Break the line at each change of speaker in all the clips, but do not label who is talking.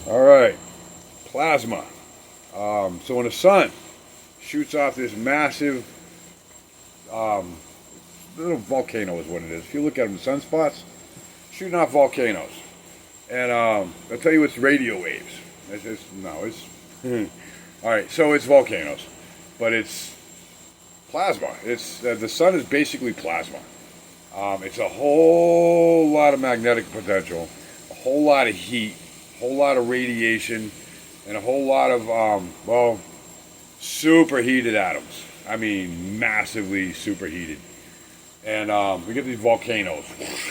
All right, plasma. So when the sun shoots off this massive little volcano is what it is. If you look at them, the sunspots shooting off volcanoes, and I'll tell you it's radio waves. It's all right. So it's volcanoes, but it's plasma. It's the sun is basically plasma. It's a whole lot of magnetic potential, a whole lot of heat, a whole lot of radiation, and a whole lot of well, superheated atoms. I mean, massively superheated. And we get these volcanoes,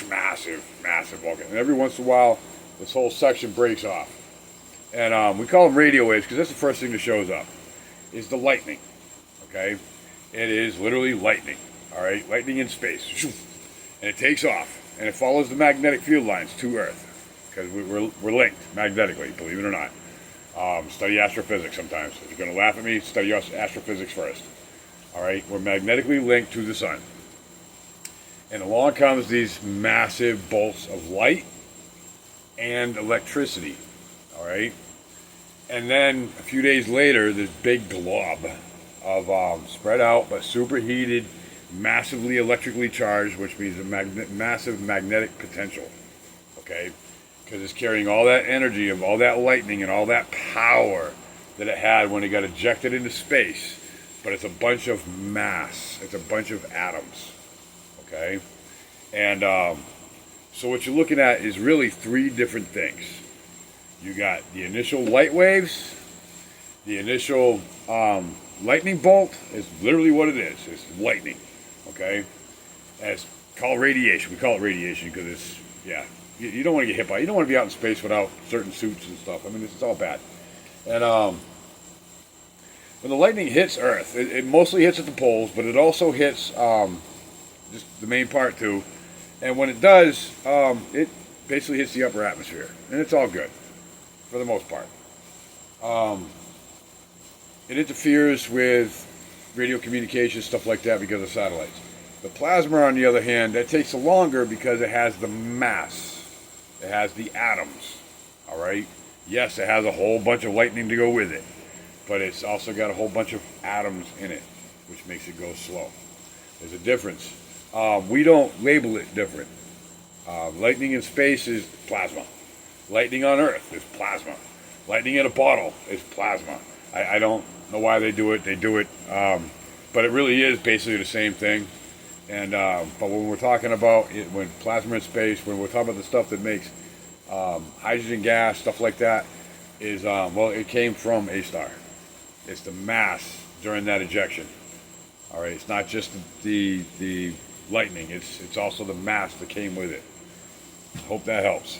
massive volcanoes. And every once in a while, this whole section breaks off. And we call them radio waves because that's the first thing that shows up, is the lightning, okay? It is literally lightning, all right? Lightning in space. And it takes off, and it follows the magnetic field lines to Earth because we're linked magnetically, believe it or not. Study astrophysics sometimes. If you're going to laugh at me, study astrophysics first. All right? We're magnetically linked to the sun. And along comes these massive bolts of light and electricity. All right? And then a few days later, this big glob of spread out but superheated, massively electrically charged, which means a massive magnetic potential. Okay? Because it's carrying all that energy of all that lightning and all that power that it had when it got ejected into space. But it's a bunch of mass. It's a bunch of atoms. Okay? And so what you're looking at is really three different things. You got the initial light waves, the initial lightning bolt is literally what it is. It's lightning. Okay? And it's called radiation. We call it radiation because it's, yeah. You don't want to get hit by it. You don't want to be out in space without certain suits and stuff. I mean, it's all bad. And when the lightning hits Earth, it mostly hits at the poles, but it also hits just the main part too. And when it does, it basically hits the upper atmosphere. And it's all good, for the most part. It interferes with radio communications, stuff like that, because of satellites. The plasma, on the other hand, that takes longer because it has the mass. It has the atoms, all right? Yes, it has a whole bunch of lightning to go with it, but it's also got a whole bunch of atoms in it, which makes it go slow. There's a difference. We don't label it different. Lightning in space is plasma. Lightning on Earth is plasma. Lightning in a bottle is plasma. I don't know why they do it. They do it, but it really is basically the same thing. And but when we're talking about it, when plasma in space, when we're talking about the stuff that makes hydrogen gas, stuff like that, is well, it came from a star. It's the mass during that ejection. All right, it's not just the lightning. It's also the mass that came with it. Hope that helps.